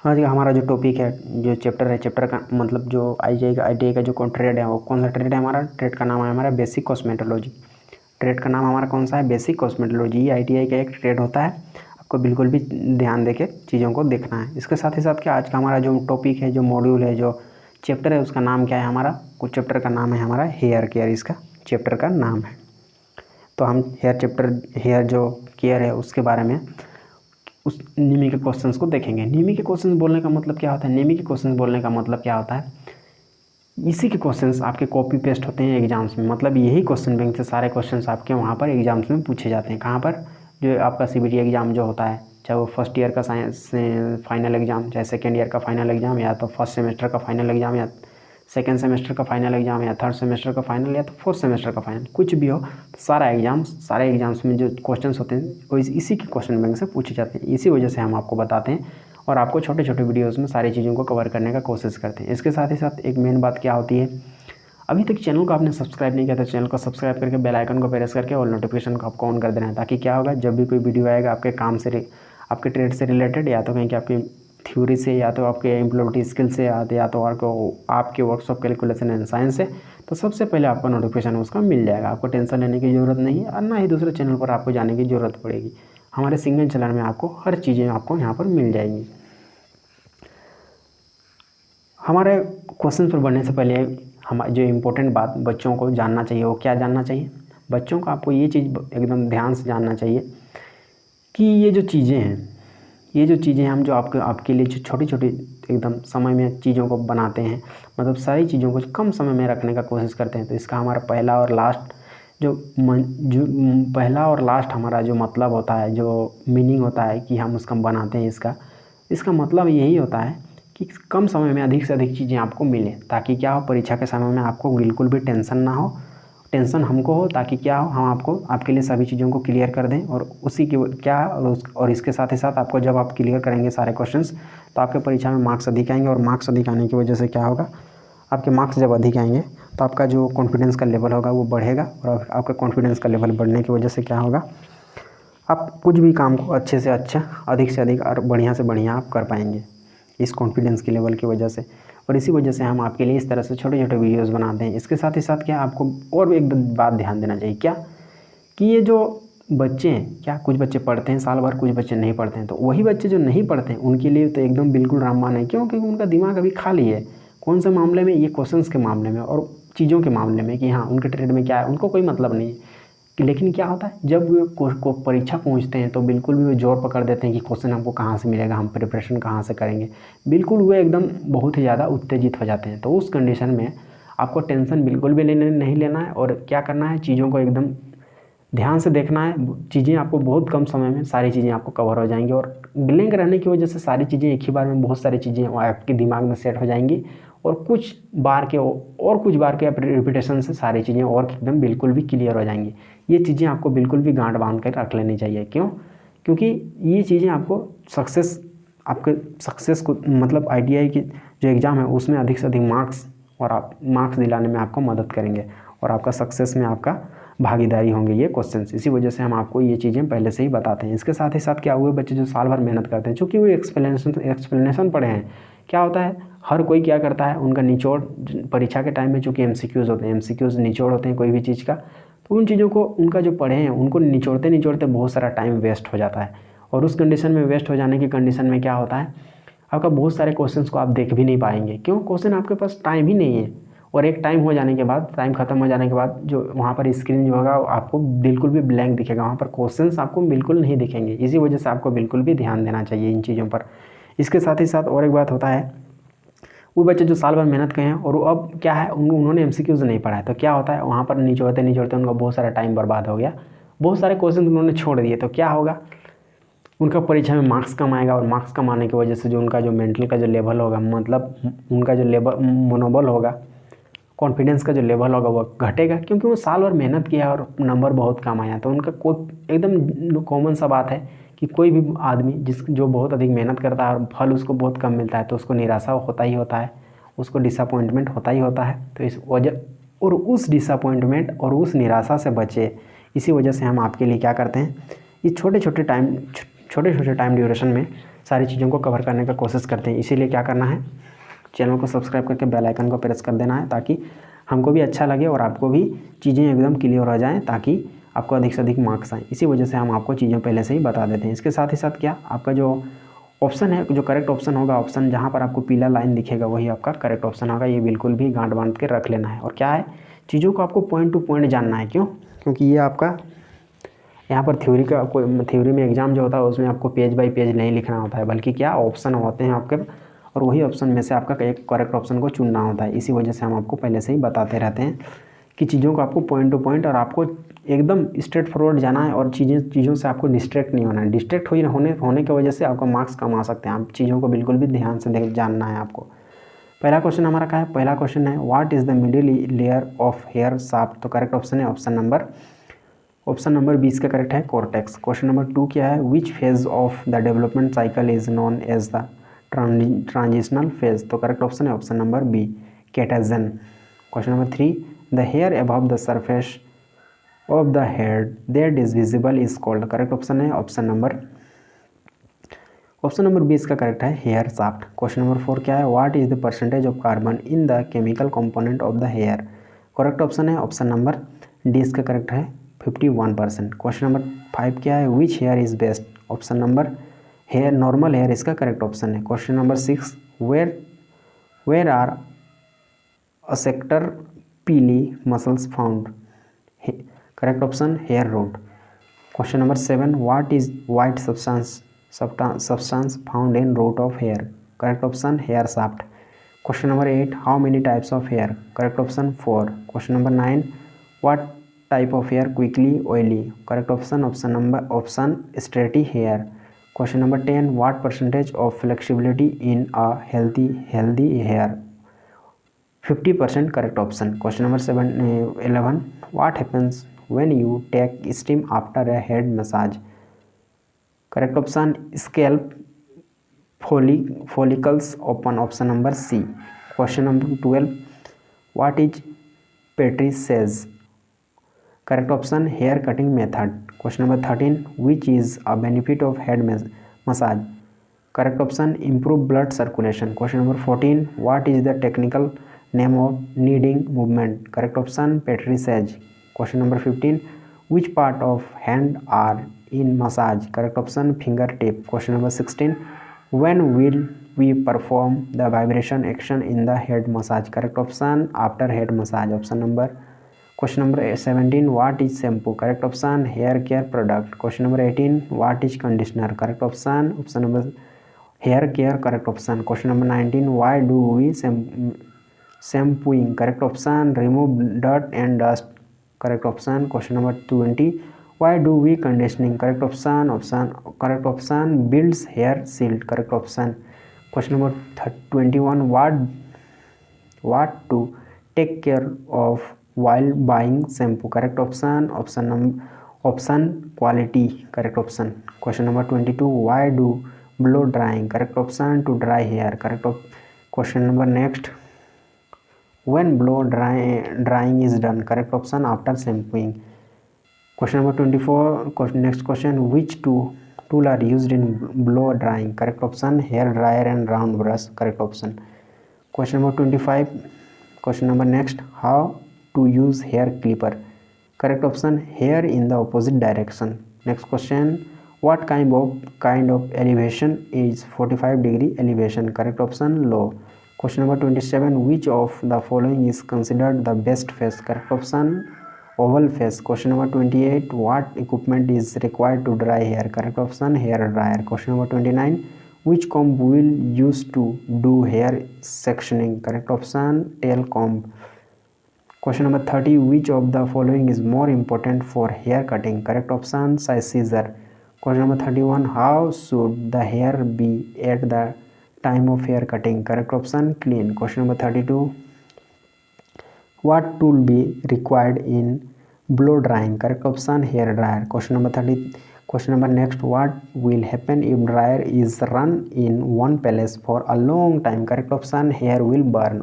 आज का हमारा जो टॉपिक है, जो चैप्टर है, चैप्टर का मतलब जो आईटीआई का जो ट्रेड है, वो कौन सा ट्रेड है हमारा? ट्रेड का नाम है हमारा बेसिक कॉस्मेटोलॉजी। ट्रेड का नाम हमारा कौन सा है? Basic cosmetology. ये आईटीआई का एक ट्रेड होता है। आपको बिल्कुल भी ध्यान देके चीज़ों को देखना है। इसके साथ ही साथ क्या आज का हमारा जो टॉपिक है, जो मॉड्यूल है, जो चैप्टर है, उसका नाम क्या है हमारा? कुछ चैप्टर का नाम है हमारा हेयर केयर। इसका चैप्टर का नाम है। तो हम हेयर जो केयर है उसके बारे में उस नीमी के क्वेश्चंस को देखेंगे। नीमी के क्वेश्चंस बोलने का मतलब क्या होता है? नीमी के क्वेश्चंस बोलने का मतलब क्या होता है? इसी के क्वेश्चंस आपके कॉपी पेस्ट होते हैं एग्जाम्स में। मतलब यही क्वेश्चन बैंक से सारे क्वेश्चंस आपके वहाँ पर एग्जाम्स में पूछे जाते हैं। कहाँ पर? जो आपका सीबीटी एग्ज़ाम जो होता है, चाहे वो फर्स्ट ईयर का साइंस फाइनल एग्ज़ाम, चाहे सेकेंड ईयर का फाइनल एग्ज़ाम, या तो फर्स्ट सेमेस्टर का फाइनल एग्ज़ाम, या सेकेंड सेमेस्टर का फाइनल एग्ज़ाम, या थर्ड सेमेस्टर का फाइनल, या तो फोर्थ सेमेस्टर का फाइनल, कुछ भी हो, तो सारे एग्जाम्स में जो क्वेश्चंस होते हैं वो इसी के क्वेश्चन बैंक से पूछे जाते हैं। इसी वजह से हम आपको बताते हैं और आपको छोटे छोटे वीडियोज़ में सारी चीज़ों को कवर करने का कोशिश करते हैं। इसके साथ ही साथ एक मेन बात क्या होती है, अभी तक चैनल को आपने सब्सक्राइब नहीं किया तो चैनल को सब्सक्राइब करके बेल आइकन को प्रेस करके और नोटिफिकेशन को आपको ऑन कर देना है, ताकि क्या होगा, जब भी कोई वीडियो आएगा आपके काम से, आपके ट्रेड से रिलेटेड, या तो कहीं कि आपकी थ्योरी से, या तो आपके एम्प्लॉयबिलिटी स्किल से, या तो आपके वर्कशॉप कैलकुलेशन एंड साइंस से, तो सबसे पहले आपको नोटिफिकेशन उसका मिल जाएगा। आपको टेंशन लेने की ज़रूरत नहीं है और ना ही दूसरे चैनल पर आपको जाने की ज़रूरत पड़ेगी। हमारे सिंगल चैनल में आपको हर चीज़ें आपको यहाँ पर मिल जाएंगी। हमारे क्वेश्चन पर बढ़ने से पहले हम जो इम्पोर्टेंट बात बच्चों को जानना चाहिए, वो क्या जानना चाहिए? बच्चों को आपको ये चीज़ एकदम ध्यान से जानना चाहिए कि ये जो चीज़ें हम जो आपके लिए जो छोटी छोटी एकदम समय में चीज़ों को बनाते हैं, मतलब सारी चीज़ों को कम समय में रखने का कोशिश करते हैं, तो इसका हमारा पहला और लास्ट हमारा जो मतलब होता है, जो मीनिंग होता है कि हम उसका बनाते हैं, इसका मतलब यही होता है कि कम समय में अधिक से अधिक चीज़ें आपको मिले, ताकि क्या हो, परीक्षा के समय में आपको बिल्कुल भी टेंशन ना हो, टेंशन हमको हो, ताकि क्या हो, हम आपके लिए सभी चीज़ों को क्लियर कर दें। और उसी की क्या, और इसके साथ ही साथ आपको जब आप क्लियर करेंगे सारे क्वेश्चंस, तो आपके परीक्षा में मार्क्स अधिक आएंगे, और मार्क्स अधिक आने की वजह से क्या होगा, आपके मार्क्स जब अधिक आएंगे तो आपका जो कॉन्फिडेंस का लेवल होगा वो बढ़ेगा, और आपका कॉन्फिडेंस का लेवल बढ़ने की वजह से क्या होगा, आप कुछ भी काम को अच्छे से अच्छा, अधिक से अधिक और बढ़िया से बढ़िया आप कर पाएंगे इस कॉन्फिडेंस के लेवल की वजह से। और इसी वजह से हम आपके लिए इस तरह से छोटे छोटे वीडियोस बनाते हैं। इसके साथ ही साथ क्या आपको और भी एक बात ध्यान देना चाहिए, क्या कि ये जो बच्चे हैं, क्या कुछ बच्चे पढ़ते हैं साल भर, कुछ बच्चे नहीं पढ़ते हैं। तो वही बच्चे जो नहीं पढ़ते हैं उनके लिए तो एकदम बिल्कुल रामबाण है। क्यों? क्योंकि उनका दिमाग अभी खाली है। कौन से मामले में? ये क्वेश्चंस के मामले में और चीज़ों के मामले में, कि हाँ उनके ट्रेड में क्या है, उनको कोई मतलब नहीं है। लेकिन क्या होता है, जब वो परीक्षा पहुंचते हैं तो बिल्कुल भी वो जोर पकड़ देते हैं कि क्वेश्चन हमको कहाँ से मिलेगा, हम प्रिपरेशन कहाँ से करेंगे। बिल्कुल वो एकदम बहुत ही ज़्यादा उत्तेजित हो जाते हैं। तो उस कंडीशन में आपको टेंशन बिल्कुल भी नहीं लेना है, और क्या करना है, चीज़ों को एकदम ध्यान से देखना है। चीज़ें आपको बहुत कम समय में सारी चीज़ें आपको कवर हो जाएंगी, और ब्लैंक रहने की वजह से सारी चीज़ें एक ही बार में, बहुत सारी चीज़ें आपके दिमाग में सेट हो जाएंगी, और कुछ बार के रिपीटेशन से सारी चीज़ें और एकदम बिल्कुल भी क्लियर हो जाएंगी। ये चीज़ें आपको बिल्कुल भी गांठ बांध कर रख लेनी चाहिए। क्यों? क्योंकि ये चीज़ें आपको आपके सक्सेस को, मतलब आईटीआई की जो एग्ज़ाम है उसमें अधिक से अधिक मार्क्स दिलाने में आपको मदद करेंगे, और आपका सक्सेस में आपका भागीदारी होंगे ये क्वेश्चंस। इसी वजह से हम आपको ये चीज़ें पहले से ही बताते हैं। इसके साथ ही साथ क्या हुए, बच्चे जो साल भर मेहनत करते हैं, चूँकि वो एक्सप्लेनेशन पढ़े हैं, क्या होता है, हर कोई क्या करता है, उनका निचोड़ परीक्षा के टाइम में, चूँकि एमसीक्यूज़ होते हैं, एमसीक्यूज़ निचोड़ होते हैं कोई भी चीज़ का, तो उन चीज़ों को, उनका जो पढ़े हैं उनको निचोड़ते निचोड़ते बहुत सारा टाइम वेस्ट हो जाता है। और उस कंडीशन में, वेस्ट हो जाने की कंडीशन में क्या होता है, आपका बहुत सारे क्वेश्चंस को आप देख भी नहीं पाएंगे। क्यों? क्वेश्चन आपके पास टाइम ही नहीं है, और एक टाइम हो जाने के बाद, टाइम खत्म हो जाने के बाद जो वहाँ पर स्क्रीन जो होगा आपको बिल्कुल भी ब्लैंक दिखेगा, वहाँ पर क्वेश्चंस आपको बिल्कुल नहीं दिखेंगे। इसी वजह से आपको बिल्कुल भी ध्यान देना चाहिए इन चीज़ों पर। इसके साथ ही साथ और एक बात होता है, वो बच्चे जो साल भर मेहनत किए हैं और अब क्या है, उन्होंने एमसीक्यूज़ नहीं पढ़ा है, तो क्या होता है, वहाँ पर निचोड़ते निचोड़ते उनका बहुत सारा टाइम बर्बाद हो गया, बहुत सारे क्वेश्चन उन्होंने छोड़ दिए। तो क्या होगा, उनका परीक्षा में मार्क्स कम आएगा, और मार्क्स कम आने की वजह से जो उनका जो मेंटल का जो लेवल होगा, मतलब उनका जो लेवल मनोबल होगा, कॉन्फिडेंस का जो लेवल होगा वो घटेगा, क्योंकि वो साल भर मेहनत किया और नंबर बहुत कम आया। तो उनका कोई एकदम कॉमन सा बात है कि कोई भी आदमी जो बहुत अधिक मेहनत करता है और फल उसको बहुत कम मिलता है, तो उसको निराशा होता ही होता है, उसको डिसअपॉइंटमेंट होता ही होता है। तो इस वजह, और उस डिसअपॉइंटमेंट और उस निराशा से बचे, इसी वजह से हम आपके लिए क्या करते हैं, ये छोटे छोटे टाइम ड्यूरेशन में सारी चीज़ों को कवर करने का कोशिश करते हैं। इसीलिए क्या करना है, चैनल को सब्सक्राइब करके बेल आइकन को प्रेस कर देना है, ताकि हमको भी अच्छा लगे और आपको भी चीज़ें एकदम क्लियर हो जाएँ, ताकि आपको अधिक से अधिक मार्क्स आएँ। इसी वजह से हम आपको चीज़ें पहले से ही बता देते हैं। इसके साथ ही साथ क्या, आपका जो ऑप्शन है, जो करेक्ट ऑप्शन होगा, ऑप्शन जहाँ पर आपको पीला लाइन दिखेगा वही आपका करेक्ट ऑप्शन होगा। ये बिल्कुल भी गांठ बांध के रख लेना है। और क्या है, चीज़ों को आपको पॉइंट टू पॉइंट जानना है। क्यों? क्योंकि ये आपका यहाँ पर थ्योरी का कोई थ्योरी में एग्जाम जो होता है उसमें आपको पेज बाय पेज नहीं लिखना होता है, बल्कि क्या ऑप्शन होते हैं आपके, और वही ऑप्शन में से आपका एक करेक्ट ऑप्शन को चुनना होता है। इसी वजह से हम आपको पहले से ही बताते रहते हैं कि चीज़ों को आपको पॉइंट टू पॉइंट और आपको एकदम स्ट्रेट फॉरवर्ड जाना है, और चीज़ों से आपको डिस्ट्रैक्ट नहीं होना है। डिस्ट्रैक्ट होने की वजह से आपको मार्क्स कम आ सकते हैं। आप चीज़ों को बिल्कुल भी ध्यान से जानना है आपको। पहला क्वेश्चन हमारा क्या है, पहला क्वेश्चन है what is the middle layer of hair shaft. तो करेक्ट ऑप्शन है ऑप्शन नंबर 20 का करेक्ट है कॉर्टेक्स। क्वेश्चन नंबर 2 क्या है, which phase of the development cycle is known as the transitional phase. तो करेक्ट ऑप्शन है option number B, catagen. Question number 3, the hair above the surface of the head that is visible is called. Correct option है option number 20 का correct है hair shaft. Question number 4 क्या है, what is the percentage of carbon in the chemical component of the hair. Correct option है option number D, इसका correct है 51%। Question number 5 क्या है, which hair is best. Option number hair normal hair इसका correct option है। Question number 6, where are arrector pili muscles found. Correct option hair root. Question number 7, what is white substance found in root of hair. Correct option hair shaft. Question number 8, how many types of hair. Correct option 4. Question number 9, what type of hair quickly oily. Correct option option straighty hair. Question number 10, what percentage of flexibility in a healthy hair. 50% correct option. Question number 11, what happens when you take steam after a head massage. Correct option scalp follicles open. Option number C. Question number 12, what is petrissage. Correct option hair cutting method. Question number 13, which is a benefit of head massage. Correct option improve blood circulation. Question number 14, what is the technical name of kneading movement. Correct option petrissage. Question number 15, which part of hand are in massage. Correct option fingertip. Question number 16, when will we perform the vibration action in the head massage. Correct option after head massage. Question number 17, what is shampoo. Correct option hair care product. Question number 18, what is conditioner. Correct option number hair care. Correct option. Question number 19, why do we shampooing. Correct option remove dirt and dust. Correct option. Question number 20, why do we conditioning. Correct option builds hair shield. Correct option. Question number 21, what to take care of while buying shampoo. Correct option option quality. Correct option. Question number 22, why do blow drying. Correct option to dry hair. Question number next, when blow drying is done. Correct option after shampooing. Question number 24, next question, which tool are used in blow drying. Correct option hair dryer and round brush. Correct option. Question number 25, question number next, how to use hair clipper. Correct option hair in the opposite direction. Next question, what kind of elevation is 45-degree elevation. Correct option low. Question number 27, which of the following is considered the best face. Correct option oval face. Question number 28, what equipment is required to dry hair. Correct option hair dryer. Question number 29, which comb will use to do hair sectioning. Correct option tail comb. Question number 30, which of the following is more important for hair cutting. Correct option scissor. Question number 31, how should the hair be at the time of hair cutting. Correct option clean. Question number 32, what tool be required in blow drying. Correct option hair dryer. Question number next, what will happen if dryer is run in one place for a long time. Correct option hair will burn.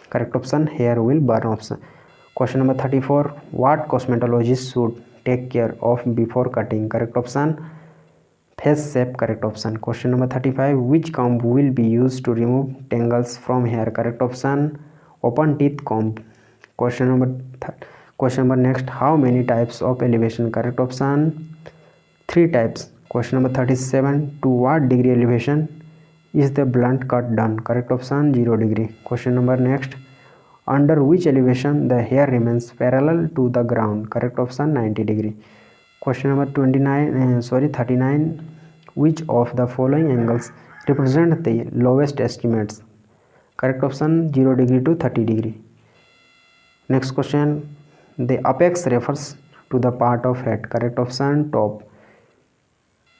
Correct option hair will burn. Question number 34, what cosmetologist should take care of before cutting. Correct option face shape correct option. Question number 35 which comb will be use to remove tangles from hair correct option open teeth comb. Question number next how many types of elevation correct option 3 types. Question number 37 to what degree elevation is the blunt cut done correct option 0 degree. Question number next under which elevation the hair remains parallel to the ground correct option 90 degree. Question number 39 which of the following angles represent the lowest estimates correct option 0 degree to 30 degree। next question the apex refers to the part of head correct option top।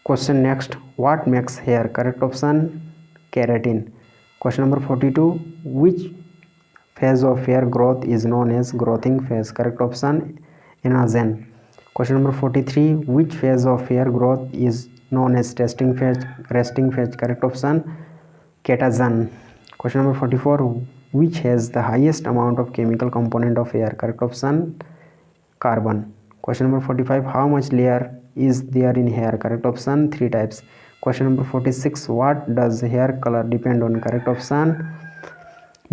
question next what makes hair correct option keratin। question number 42 which phase of hair growth is known as growing phase correct option anagen। question number 43 which phase of hair growth is known as resting phase correct option catagen। question number 44 which has the highest amount of chemical component of hair correct option carbon। question number 45 how much layer is there in hair correct option 3 types। question number 46 what does hair color depend on correct option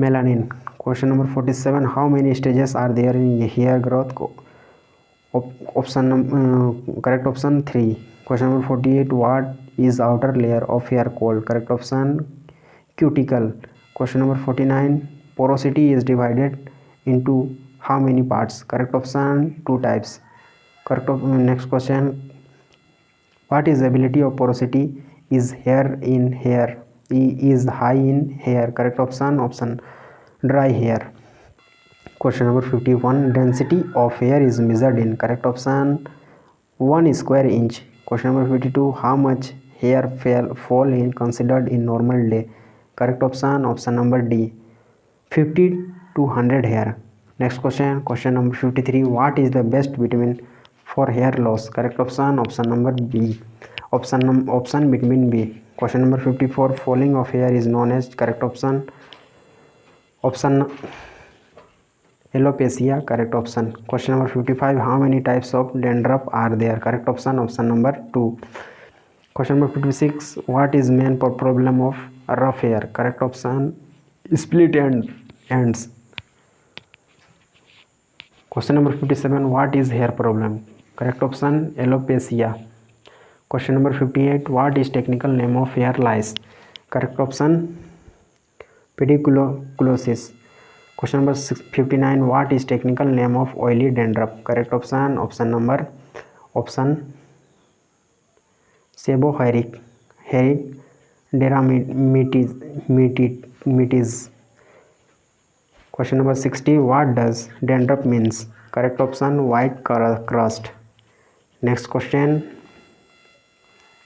melanin। question number 47 how many stages are there in hair growth correct option 3। question number 48 what is outer layer of hair called correct option cuticle। question number 49 porosity is divided into how many parts correct option 2 types correct next question what is the ability of porosity is high in hair correct option dry hair। question number 51 density of hair is measured in correct option 1 square inch। question number 52 how much hair fall in considered in normal day correct option number D 50 to 100 hair। next question number 53 what is the best vitamin for hair loss correct option number B option vitamin B। question number 54 falling of hair is known as correct option alopecia correct option। question number 55 how many types of dandruff are there correct option number 2। question number 56 what is main problem of rough hair correct option split ends। question number 57 what is hair problem correct option alopecia। question number 58 what is technical name of hair lice correct option pediculosis। question number 59 what is technical name of oily dandruff correct option seborrheic dermatitis। question number 60 what does dandruff means correct option white crust। next question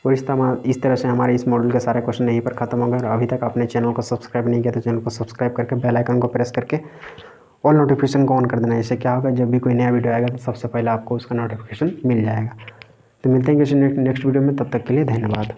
और इस तरह से हमारे इस module के सारे question यहीं पर खत्म हो गए। और अभी तक आपने चैनल को सब्सक्राइब नहीं किया तो चैनल को सब्सक्राइब करके बेल आइकन को प्रेस करके ऑल नोटिफिकेशन को ऑन कर देना। इससे क्या होगा जब भी कोई नया वीडियो आएगा तो सबसे पहले आपको उसका नोटिफिकेशन मिल जाएगा। तो मिलते हैं किसी नेक्स्ट वीडियो में, तब तक के लिए धन्यवाद।